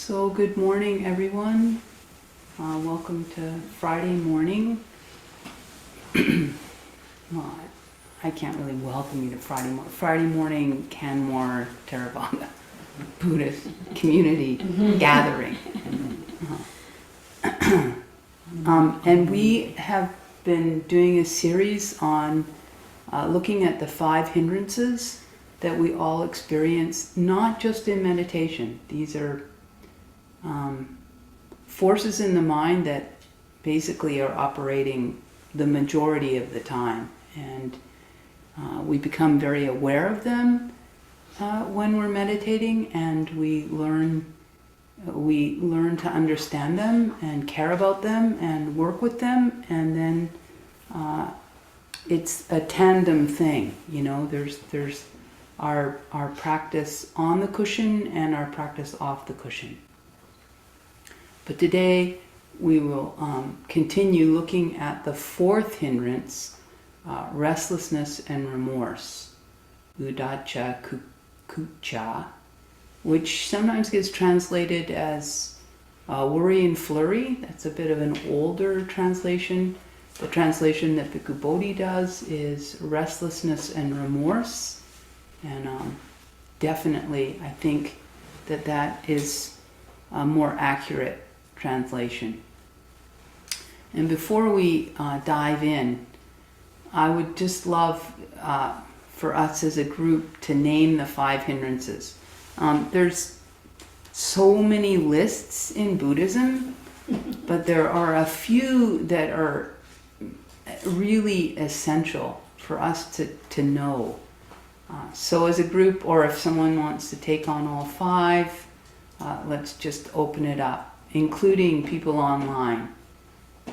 So good morning, everyone. Welcome to Friday morning. Well, I can't really welcome you to Friday morning. Friday morning Canmore Theravada Buddhist community gathering. And we have been doing a series on looking at the 5 hindrances that we all experience, not just in meditation. These are forces in the mind that basically are operating the majority of the time, and we become very aware of them when we're meditating, and we learn to understand them and care about them and work with them, and then it's a tandem thing, you know. There's our practice on the cushion and our practice off the cushion. But today we will continue looking at the 4th hindrance, restlessness and remorse, udacha kucha, which sometimes gets translated as worry and flurry. That's a bit of an older translation. The translation that Bhikkhu Bodhi does is restlessness and remorse. And definitely I think that is a more accurate translation. And before we dive in, I would just love for us as a group to name the 5 hindrances. There's so many lists in Buddhism, but there are a few that are really essential for us to know. So as a group, or if someone wants to take on all 5, let's just open it up, including people online.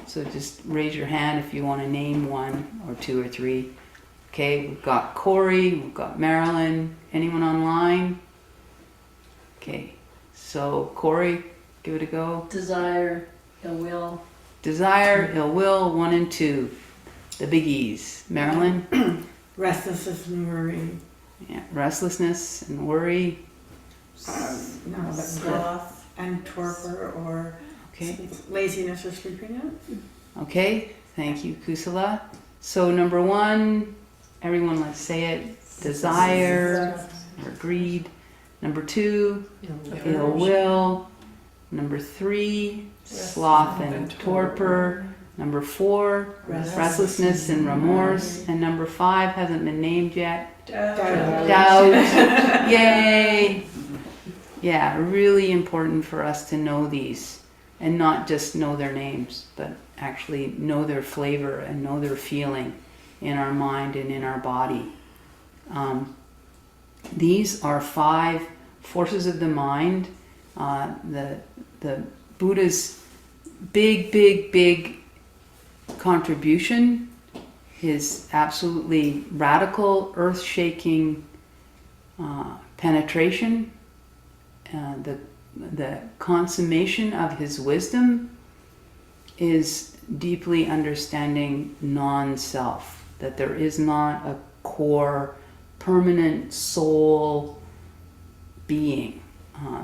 So just raise your hand if you want to name 1 or 2 or 3. Okay, we've got Corey, we've got Marilyn. Anyone online? Okay, so Corey, give it a go. Desire, ill will. Desire, ill will, 1 and 2. The biggies. Marilyn? Restlessness and worry. Yeah, restlessness and worry. Sloth and torpor, or laziness or sleepiness. Okay, thank you, Kusala. So number 1, everyone let's say it, desire or greed. Number 2, ill will. Number 3, sloth and torpor. Number 4, restlessness and remorse. And number 5 hasn't been named yet. Doubt. Yay! Yeah, really important for us to know these, and not just know their names, but actually know their flavor and know their feeling in our mind and in our body. These are 5 forces of the mind. The Buddha's big contribution, his absolutely radical, earth-shaking penetration, the consummation of his wisdom is deeply understanding non-self, that there is not a core, permanent soul being.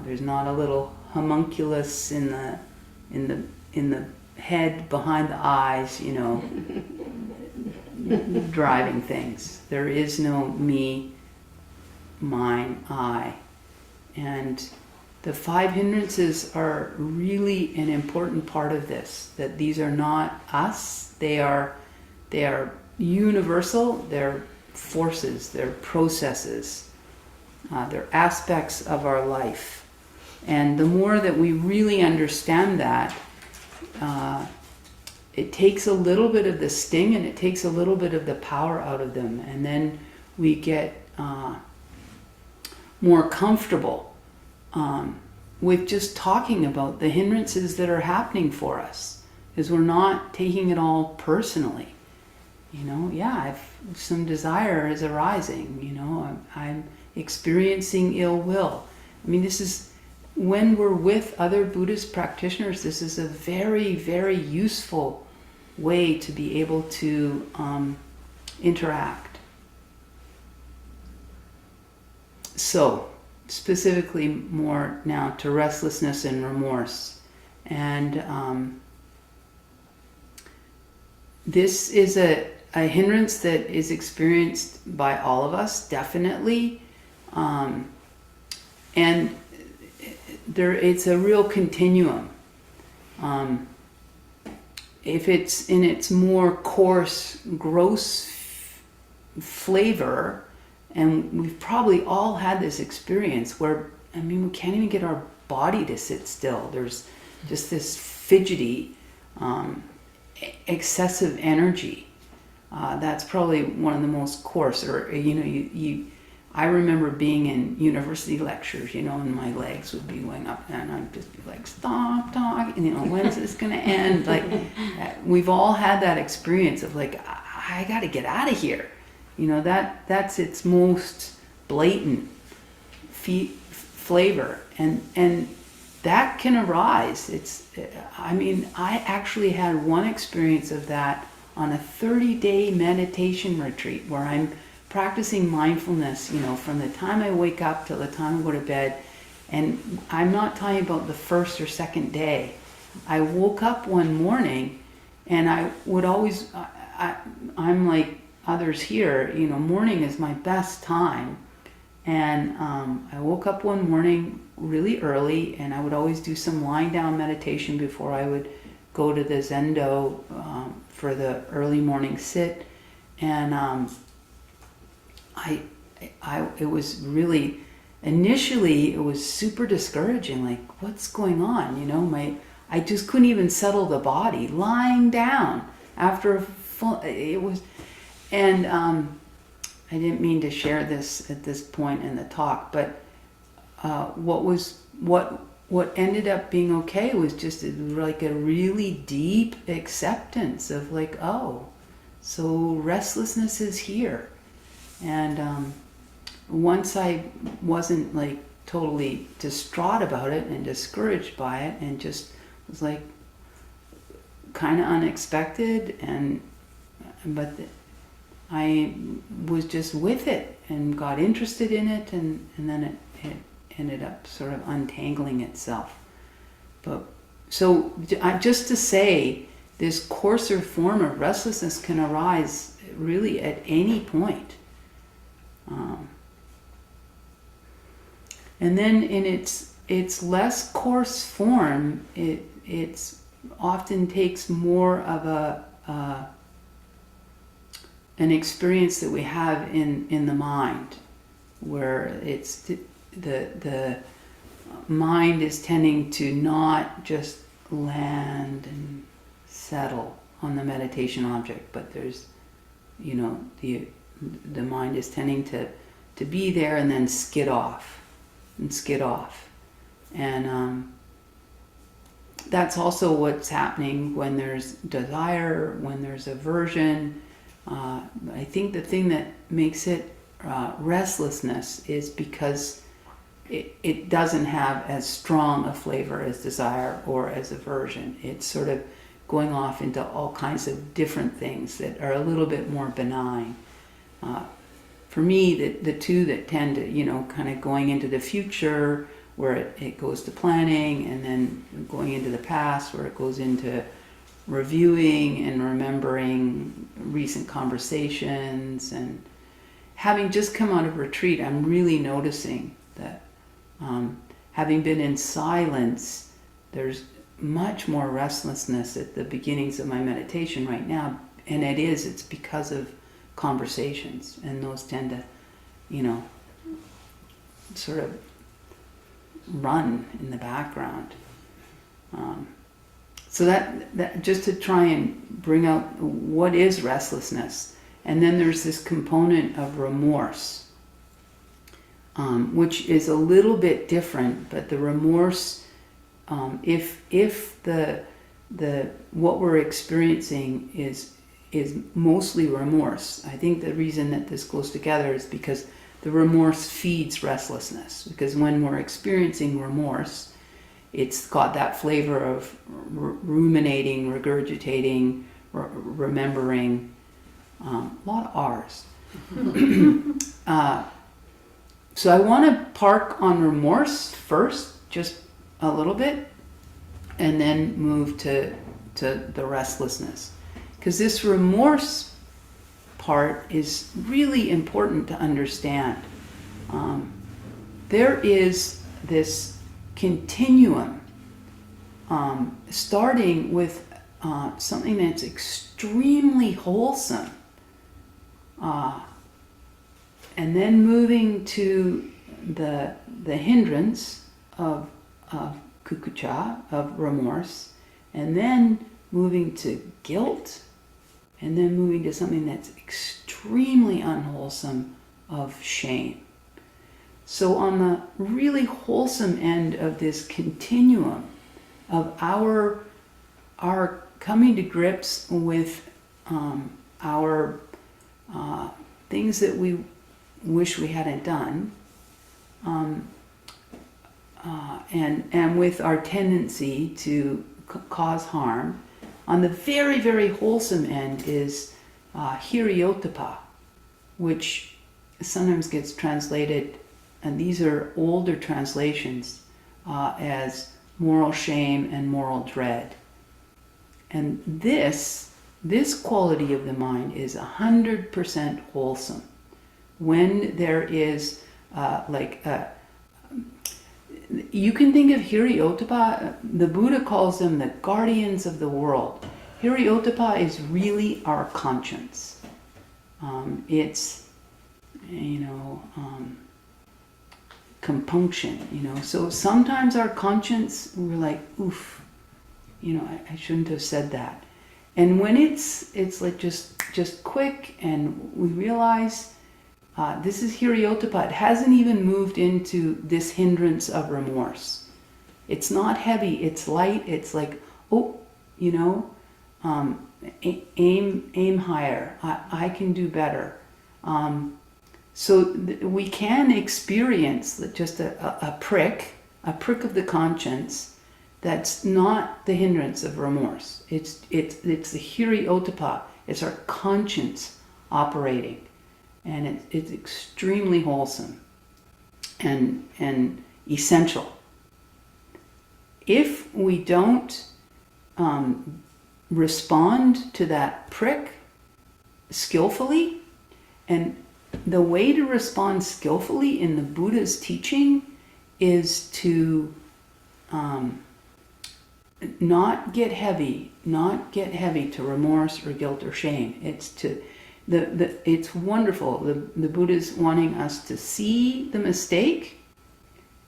There's not a little homunculus in the head behind the eyes, you know, driving things. There is no me, mine, I. And the 5 hindrances are really an important part of this, that these are not us, they are universal, they're forces, they're processes, they're aspects of our life. And the more that we really understand that, it takes a little bit of the sting and it takes a little bit of the power out of them, and then we get more comfortable with just talking about the hindrances that are happening for us, because we're not taking it all personally. You know, yeah, some desire is arising, you know, I'm experiencing ill will. I mean, this is, when we're with other Buddhist practitioners, this is a very, very useful way to be able to interact. So, specifically more now to restlessness and remorse. And this is a hindrance that is experienced by all of us, definitely. And it's a real continuum. If it's in its more coarse, gross flavor, and we've probably all had this experience where, I mean, we can't even get our body to sit still. There's just this fidgety, excessive energy. That's probably one of the most coarse. Or I remember being in university lectures, and my legs would be going up, and I'd just be like, stop talking, when's this gonna end? Like, we've all had that experience of like, I gotta get out of here. That's its most blatant flavor, and that can arise. I actually had one experience of that on a 30-day meditation retreat where I'm practicing mindfulness, from the time I wake up till the time I go to bed. And I'm not talking about the first or second day. I woke up one morning, and I would always, I'm like others here, morning is my best time. And I woke up one morning really early, and I would always do some lying down meditation before I would go to the Zendo for the early morning sit. And it was really, initially it was super discouraging, like, what's going on? I just couldn't even settle the body, lying down after and I didn't mean to share this at this point in the talk, but what ended up being okay was just like a really deep acceptance of like, oh, so restlessness is here. And once I wasn't like totally distraught about it and discouraged by it, and just was like kind of unexpected, but I was just with it and got interested in it, and then it ended up sort of untangling itself. But so just to say, this coarser form of restlessness can arise really at any point. And then in its less coarse form, it's often takes more of an experience that we have in the mind, where it's the mind is tending to not just land and settle on the meditation object, but there's, the mind is tending to be there and then skid off. And that's also what's happening when there's desire, when there's aversion. I think the thing that makes it restlessness is because it doesn't have as strong a flavor as desire or as aversion. It's sort of going off into all kinds of different things that are a little bit more benign. For me, the two that tend to, kind of going into the future, where it goes to planning, and then going into the past, where it goes into reviewing and remembering recent conversations. And having just come out of retreat, I'm really noticing that having been in silence, there's much more restlessness at the beginnings of my meditation right now. And it's because of conversations, and those tend to, sort of run in the background. So that just to try and bring out what is restlessness. And then there's this component of remorse, which is a little bit different, but the remorse, if the what we're experiencing is mostly remorse. I think the reason that this goes together is because the remorse feeds restlessness. Because when we're experiencing remorse, it's got that flavor of ruminating, regurgitating, remembering, a lot of R's. So I want to park on remorse first, just a little bit, and then move to the restlessness. Because this remorse part is really important to understand. There is this continuum, starting with something that's extremely wholesome, and then moving to the hindrance of kukucha, of remorse, and then moving to guilt, and then moving to something that's extremely unwholesome, of shame. So on the really wholesome end of this continuum of our coming to grips with our things that we wish we hadn't done, and with our tendency to cause harm. On the very, very wholesome end is hiriotapa, which sometimes gets translated, and these are older translations, as moral shame and moral dread. And this quality of the mind is 100% wholesome. When there is you can think of hiriotapa, the Buddha calls them the guardians of the world. Hiriotapa is really our conscience. It's, compunction, So sometimes our conscience, we're like, oof, I shouldn't have said that. And when it's like just quick, and we realize this is hiriotapa. It hasn't even moved into this hindrance of remorse. It's not heavy. It's light. It's like, aim higher. I can do better. We can experience just a prick of the conscience. That's not the hindrance of remorse. It's the hiriotapa. It's our conscience operating. And it's extremely wholesome and essential. If we don't respond to that prick skillfully, and the way to respond skillfully in the Buddha's teaching is to not get heavy to remorse or guilt or shame. It's to it's wonderful. The Buddha's wanting us to see the mistake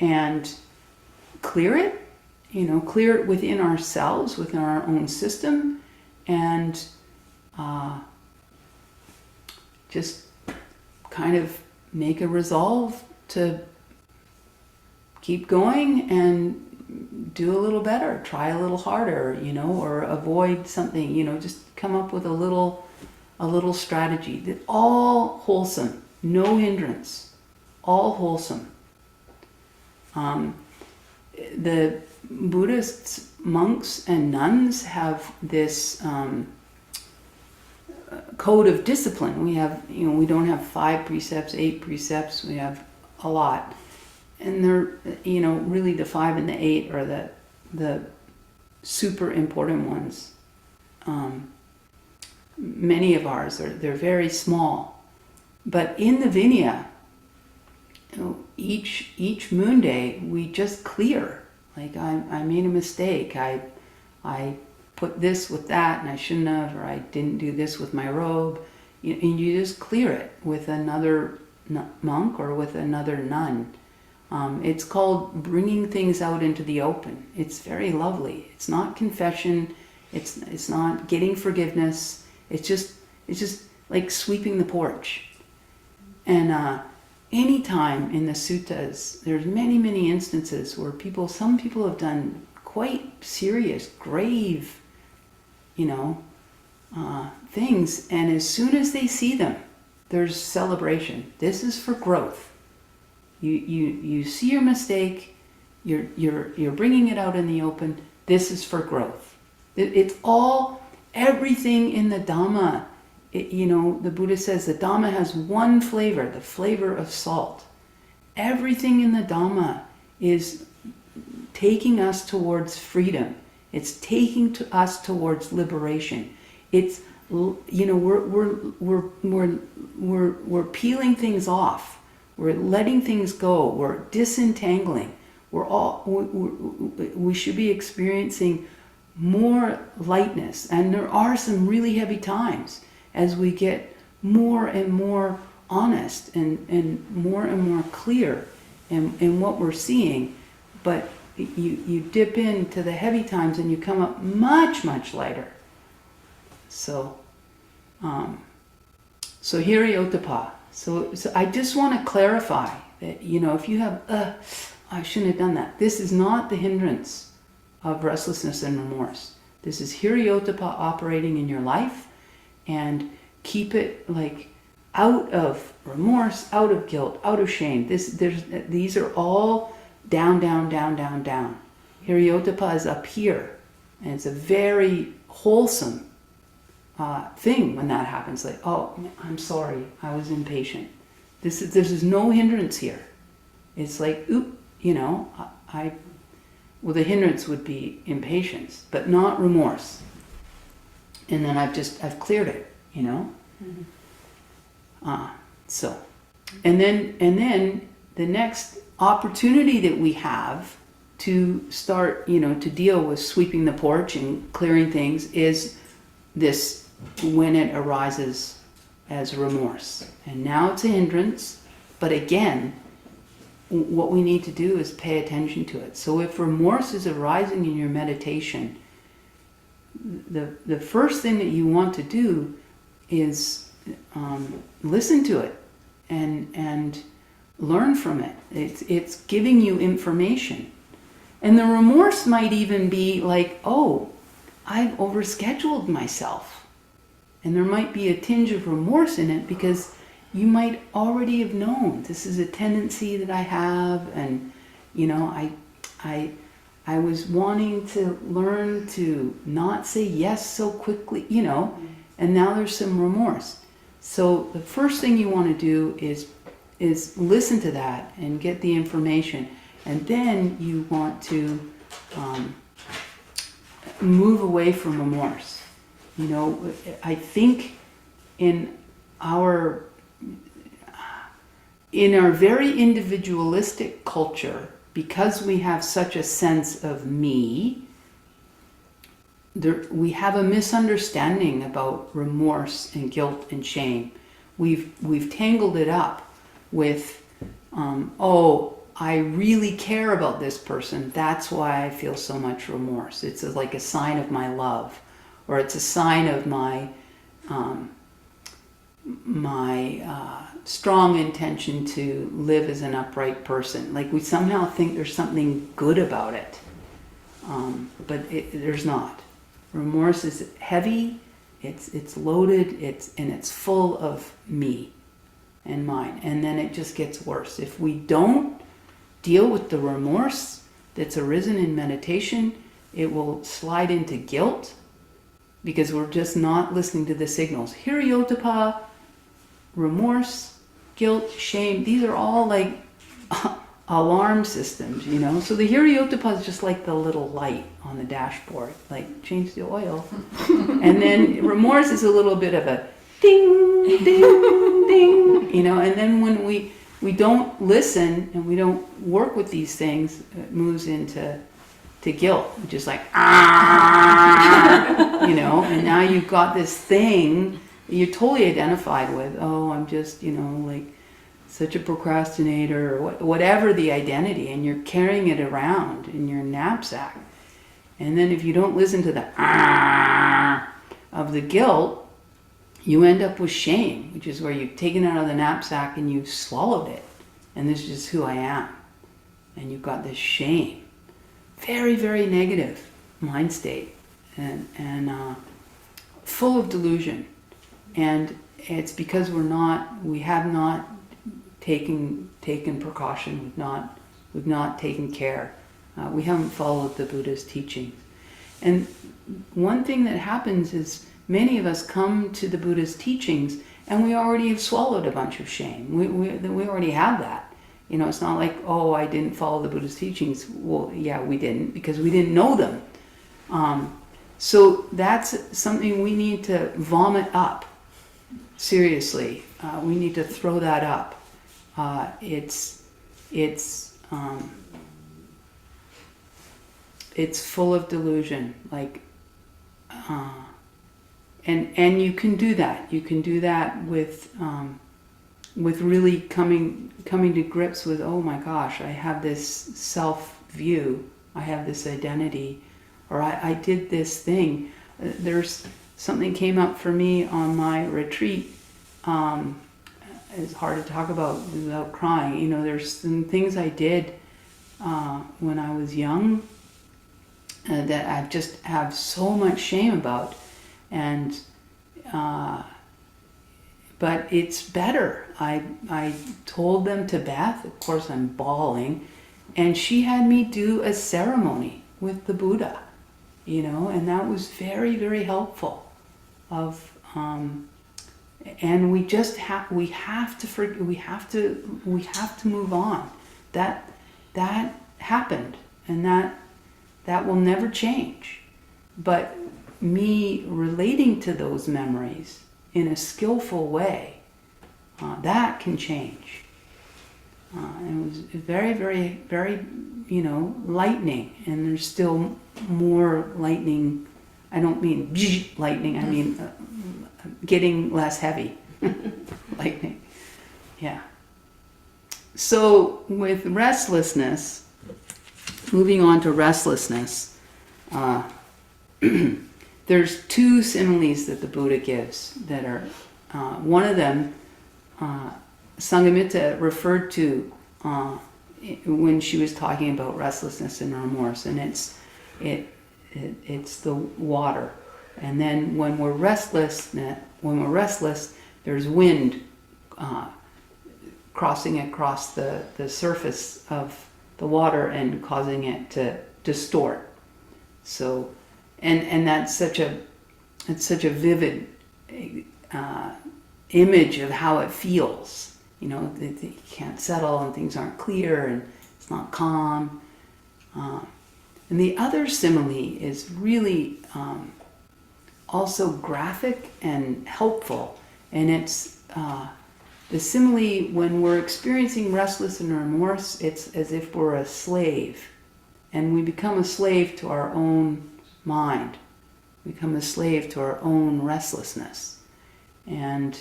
and clear it, clear it within ourselves, within our own system, and just kind of make a resolve to keep going and do a little better, try a little harder, or avoid something, just come up with a little strategy. That all wholesome, no hindrance, all wholesome. The Buddhist monks and nuns have this code of discipline. We have, we don't have 5 precepts, 8 precepts. We have a lot, and they're, really the 5 and the 8 are the super important ones. Many of ours they're very small, but in the Vinaya, each moon day we just clear. Like I made a mistake. I put this with that, and I shouldn't have, or I didn't do this with my robe. And you just clear it with another monk or with another nun. It's called bringing things out into the open. It's very lovely. It's not confession. It's not getting forgiveness. It's just like sweeping the porch. And anytime in the suttas, there's many instances where some people have done quite serious, grave, things, and as soon as they see them, there's celebration. This is for growth. You see your mistake, you're bringing it out in the open. This is for growth. It's all. Everything in the Dhamma, the Buddha says the Dhamma has one flavor, the flavor of salt. everything in the Dhamma is taking us towards freedom. It's taking us towards liberation. It's, you know, we're peeling things off. We're letting things go. We're disentangling. We should be experiencing more lightness. And there are some really heavy times as we get more and more honest and more clear in what we're seeing. But you dip into the heavy times and you come up much lighter. So Hiriotapa. So I just want to clarify that, you know, if you have, I shouldn't have done that. This is not the hindrance of restlessness and remorse. This is Hiriotapa operating in your life, and keep it like out of remorse, out of guilt, out of shame. These are all down. Hiriotapa is up here, and it's a very wholesome thing when that happens. Like, oh, I'm sorry, I was impatient. This is no hindrance here. It's like, oop, you know, well, the hindrance would be impatience, but not remorse. And then I've cleared it, you know. So, and then the next opportunity that we have to start, you know, to deal with sweeping the porch and clearing things is this, when it arises as remorse. And now it's a hindrance, but again, what we need to do is pay attention to it. So if remorse is arising in your meditation, the first thing that you want to do is listen to it and learn from it. It's giving you information. And the remorse might even be like, oh, I've overscheduled myself. And there might be a tinge of remorse in it because you might already have known this is a tendency that I have, and you know, I was wanting to learn to not say yes so quickly, you know, and now there's some remorse. So the first thing you want to do is listen to that and get the information, and then you want to move away from remorse. You know, I think in our very individualistic culture, because we have such a sense of me, we have a misunderstanding about remorse and guilt and shame. We've tangled it up with, oh, I really care about this person, that's why I feel so much remorse. It's like a sign of my love, or it's a sign of my strong intention to live as an upright person. Like we somehow think there's something good about it, but there's not. Remorse is heavy, it's loaded, it's full of me and mine, and then it just gets worse. If we don't deal with the remorse that's arisen in meditation, it will slide into guilt, because we're just not listening to the signals. Hiriotapa, remorse, guilt, shame, these are all like alarm systems, you know. So the Hiriotapa is just like the little light on the dashboard, like change the oil. And then remorse is a little bit of a ding, ding, ding, you know. And then when we don't listen and we don't work with these things, it moves into guilt, which is like, you know, and now you've got this thing you're totally identified with. Oh, I'm just, you know, like such a procrastinator, or whatever the identity, and you're carrying it around in your knapsack. And then if you don't listen to the of the guilt, you end up with shame, which is where you've taken it out of the knapsack and you've swallowed it. And this is just who I am. And you've got this shame. Very, very negative mind state, and full of delusion. And it's because we have not taken precaution, we've not taken care. We haven't followed the Buddha's teachings. And one thing that happens is many of us come to the Buddha's teachings and we already have swallowed a bunch of shame. We already have that. You know, it's not like, oh, I didn't follow the Buddha's teachings. Well, yeah, we didn't, because we didn't know them. So that's something we need to vomit up. Seriously, we need to throw that up. It's full of delusion. Like, and you can do that. You can do that with really coming to grips with, oh my gosh, I have this self view. I have this identity, or I did this thing. There's something came up for me on my retreat. It's hard to talk about without crying. You know, there's some things I did when I was young that I just have so much shame about, and but it's better. I told them to Beth. Of course, I'm bawling, and she had me do a ceremony with the Buddha. You know, and that was very, very helpful. And we just have to move on. That happened, and that will never change. But me relating to those memories in a skillful way, that can change. And it was very, very, very, lightning. And there's still more lightning. I don't mean lightning. I mean getting less heavy lightning. Yeah. So with restlessness, moving on to restlessness, there's two similes that the Buddha gives that are, one of them, Sanghamitra referred to when she was talking about restlessness and remorse, and it's the water. And then when we're restless, there's wind crossing across the surface of the water and causing it to distort. So, and that's such a vivid image of how it feels. You know, that you can't settle and things aren't clear and it's not calm. And the other simile is really also graphic and helpful, and it's the simile when we're experiencing restlessness and remorse. It's as if we're a slave, and we become a slave to our own mind. We become a slave to our own restlessness, and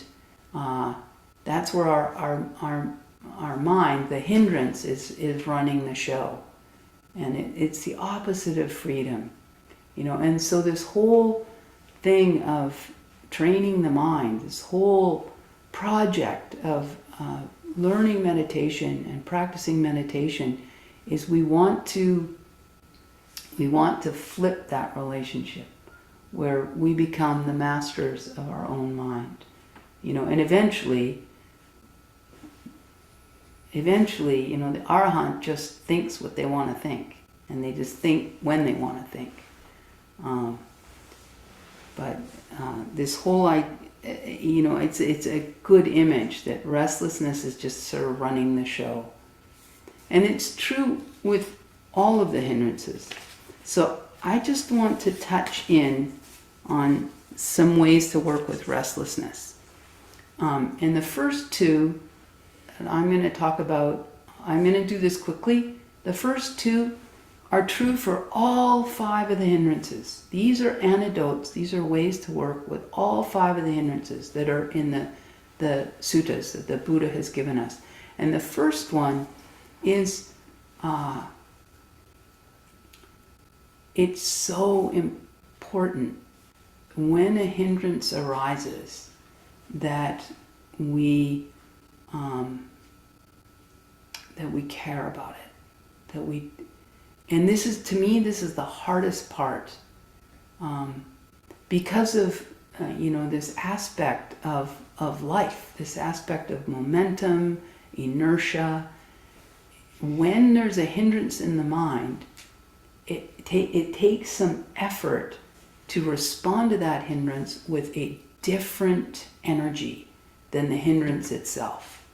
that's where our mind, the hindrance, is running the show, and it's the opposite of freedom, And so this whole thing of training the mind, this whole project of learning meditation and practicing meditation, is we want to flip that relationship where we become the masters of our own mind, and eventually, the Arahant just thinks what they want to think, and they just think when they want to think. But this whole, it's a good image that restlessness is just sort of running the show. And it's true with all of the hindrances. So I just want to touch in on some ways to work with restlessness. And the first two I'm going to talk about, I'm going to do this quickly. The first two are true for all 5 of the hindrances. These are antidotes. These are ways to work with all 5 of the hindrances that are in the suttas that the Buddha has given us. And the first one is, it's so important when a hindrance arises that we care about it, and this is, to me, this is the hardest part, because of this aspect of life, this aspect of momentum, inertia. When there's a hindrance in the mind, it takes some effort to respond to that hindrance with a different energy than the hindrance itself.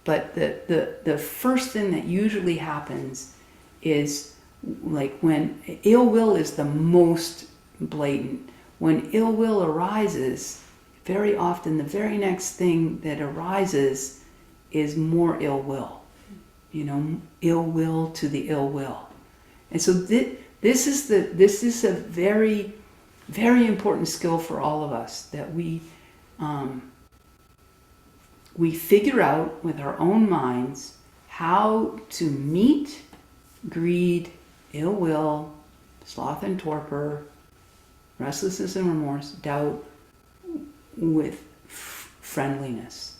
But the first thing that usually happens is like when ill will is the most blatant. When ill will arises, very often the very next thing that arises is more ill will. You know, ill will to the ill will. And so this is a very, very important skill for all of us, that we figure out with our own minds how to meet greed, ill will, sloth and torpor, restlessness and remorse, doubt, with friendliness,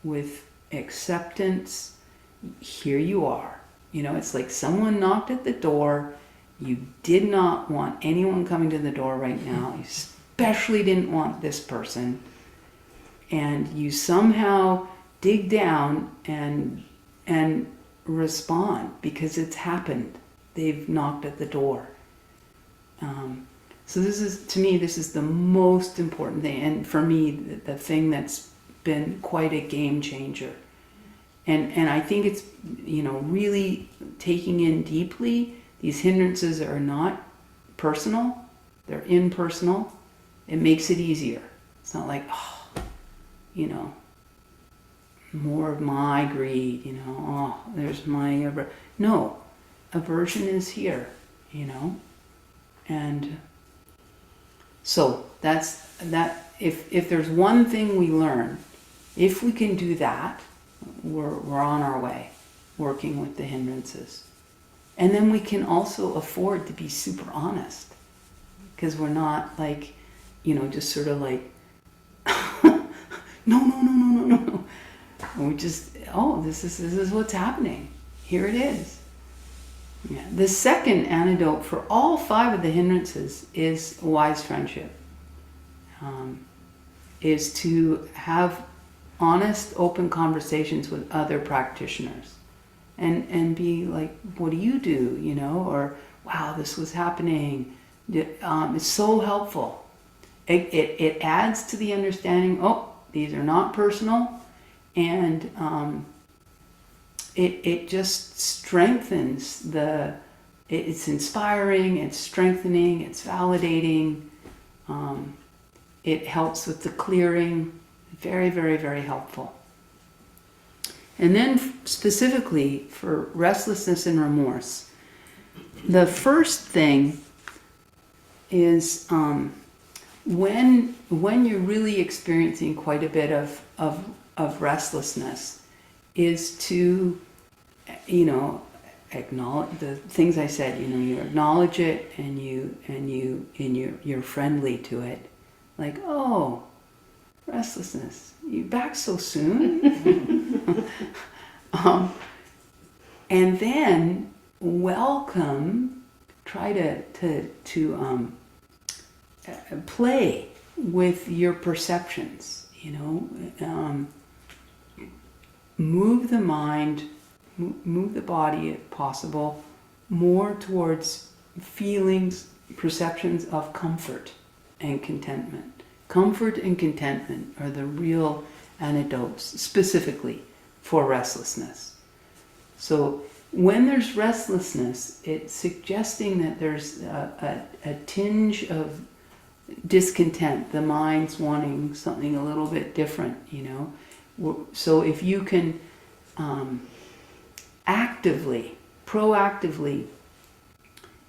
with acceptance. Here you are. You know, it's like someone knocked at the door. You did not want anyone coming to the door right now. You especially didn't want this person. And you somehow dig down and respond because it's happened. They've knocked at the door. So this is, to me, this is the most important thing. And for me, the thing that's been quite a game changer. And I think it's, you know, really taking in deeply, these hindrances are not personal, they're impersonal. It makes it easier. It's not like, oh, you know, more of my greed, you know, oh, there's my, no, aversion is here, you know. And so that's, that, if there's one thing we learn, if we can do that, we're on our way, working with the hindrances. And then we can also afford to be super honest, because we're not like, you know, just sort of like, no. We just, oh, this is what's happening. Here it is. Yeah. The second antidote for all 5 of the hindrances is wise friendship. Is to have honest, open conversations with other practitioners, and be like, what do you do, you know, or wow, this was happening. It's so helpful. It adds to the understanding, oh, these are not personal, and it just strengthens it's inspiring, it's strengthening, it's validating, it helps with the clearing. Very, very, very helpful. And then specifically for restlessness and remorse, the first thing is when you're really experiencing quite a bit of restlessness, is to, you know, acknowledge the things I said. You know, you acknowledge it, and you're friendly to it, like, oh, restlessness, you back so soon? And then welcome, try to play with your perceptions, you know, move the mind, move the body if possible, more towards feelings, perceptions of comfort and contentment. Comfort and contentment are the real antidotes, specifically for restlessness. So when there's restlessness, it's suggesting that there's a tinge of discontent. The mind's wanting something a little bit different, you know. So if you can proactively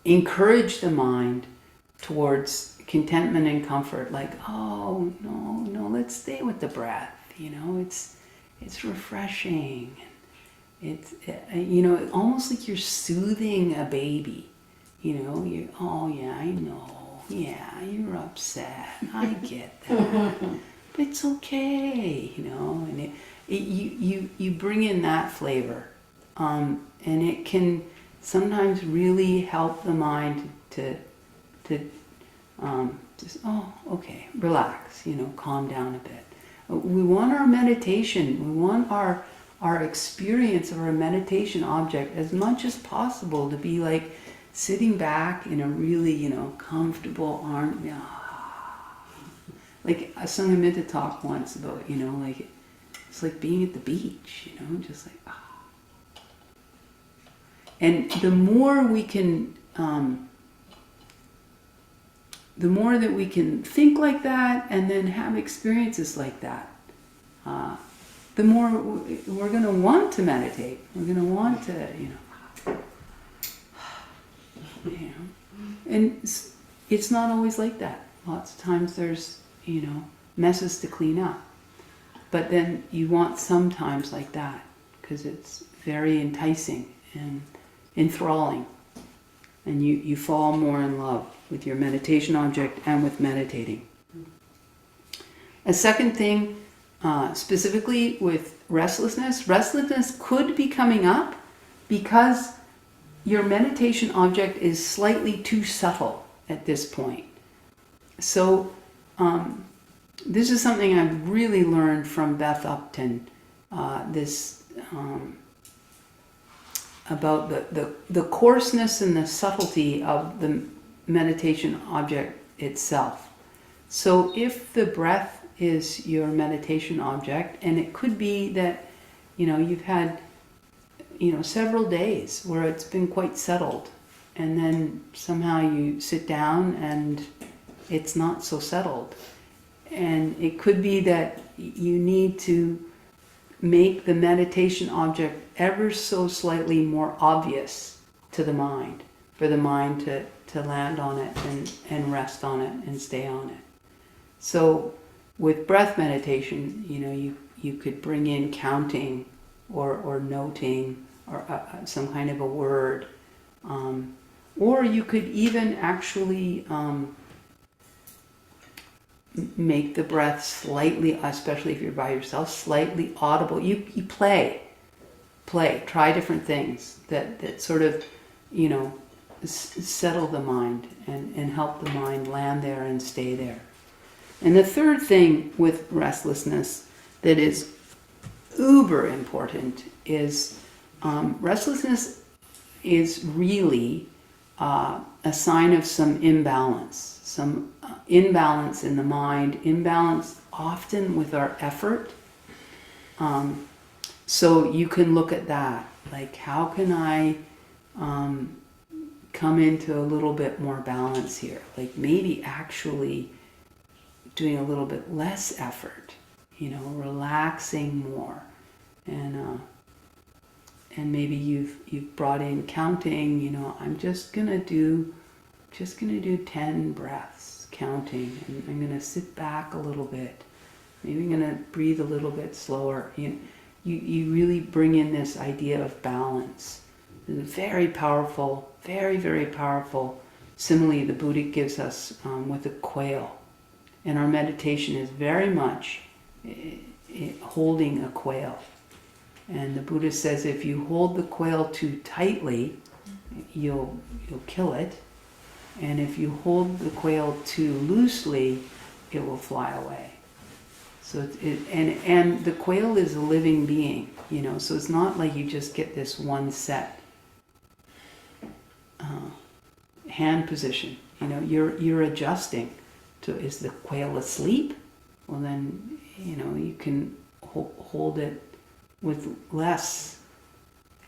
encourage the mind towards contentment and comfort, like, oh, no, let's stay with the breath, you know, it's refreshing. It's, you know, almost like you're soothing a baby, you know, oh yeah, I know, yeah, you're upset, I get that, but it's okay, you know, and you bring in that flavor, and it can sometimes really help the mind to just, oh, okay, relax, you know, calm down a bit. We want our meditation, we want our experience of our meditation object as much as possible to be like sitting back in a really, you know, comfortable arm. Yeah. Like Sanghamita talked once about, you know, like It's like being at the beach, just like, ah. And the more we can, the more that we can think like that and then have experiences like that, the more we're going to want to meditate. We're going to want to, And it's not always like that. Lots of times there's, messes to clean up. But then you want sometimes like that because it's very enticing and enthralling. And you fall more in love with your meditation object and with meditating. A second thing, specifically with restlessness could be coming up because your meditation object is slightly too subtle at this point. So this is something I've really learned from Beth Upton, about the coarseness and the subtlety of the meditation object itself. So if the breath is your meditation object, and it could be that, you've had, several days where it's been quite settled, and then somehow you sit down and it's not so settled. And it could be that you need to make the meditation object ever so slightly more obvious to the mind, for the mind to land on it and rest on it and stay on it. So with breath meditation, you could bring in counting or noting or some kind of a word. Or you could even actually make the breath slightly, especially if you're by yourself, slightly audible. You play, try different things that sort of, settle the mind and help the mind land there and stay there. And the third thing with restlessness that is uber important is restlessness is really a sign of some imbalance. Some imbalance in the mind, imbalance often with our effort. So you can look at that, like how can I come into a little bit more balance here? Like maybe actually doing a little bit less effort, relaxing more, and maybe you've brought in counting. I'm just gonna do 10 breaths, counting, and I'm going to sit back a little bit. Maybe I'm going to breathe a little bit slower. You really bring in this idea of balance. It's a very powerful, very, very powerful simile the Buddha gives us with a quail. And our meditation is very much holding a quail. And the Buddha says if you hold the quail too tightly, you'll kill it. And if you hold the quail too loosely, it will fly away. So and the quail is a living being, so it's not like you just get this one set hand position. You're adjusting to, is the quail asleep? Well then, you can hold it with less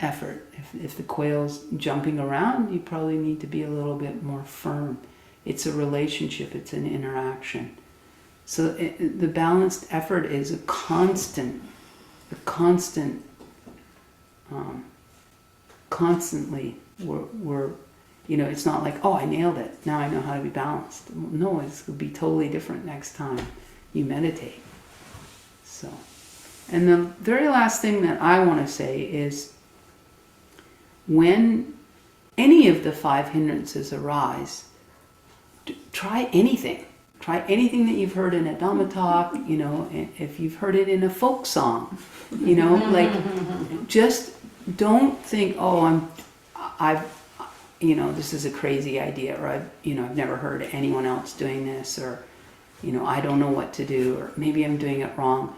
effort. If the quail's jumping around, you probably need to be a little bit more firm. It's a relationship, it's an interaction. So the balanced effort is a constant, constantly we're it's not like, oh, I nailed it, now I know how to be balanced. No, it's going to be totally different next time you meditate. So, and the very last thing that I want to say is, when any of the 5 hindrances arise, try anything. Try anything that you've heard in a Dhamma talk, if you've heard it in a folk song, just don't think, oh, this is a crazy idea, or I've never heard anyone else doing this, or, I don't know what to do, or maybe I'm doing it wrong.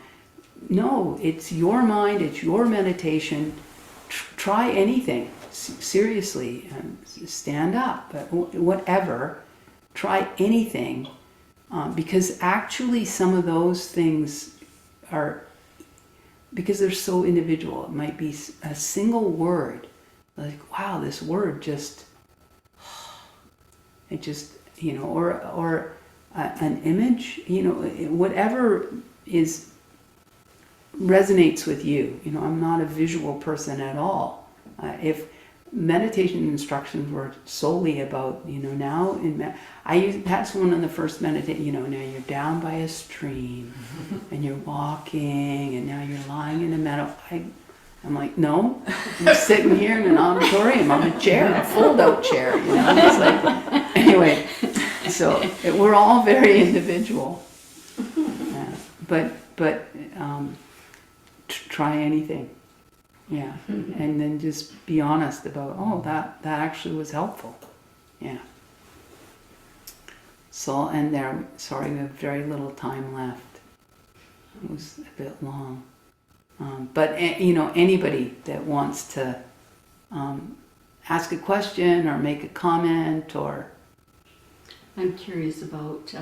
No, it's your mind, it's your meditation. Try anything, seriously, stand up, whatever, try anything, because actually some of those things are because they're so individual. It might be a single word, like, wow, this word just, it just, or an image, whatever resonates with you. I'm not a visual person at all. If meditation instructions were solely about, now that's one of the first meditation, now you're down by a stream and you're walking and now you're lying in a meadow. I'm like, no, I'm sitting here in an auditorium on a chair, a fold-out chair, It's like, anyway, so we're all very individual. But try anything. Yeah. And then just be honest about, that actually was helpful. Yeah. So I'll end there. Sorry, we have very little time left. It was a bit long. But anybody that wants to ask a question or make a comment or... I'm curious about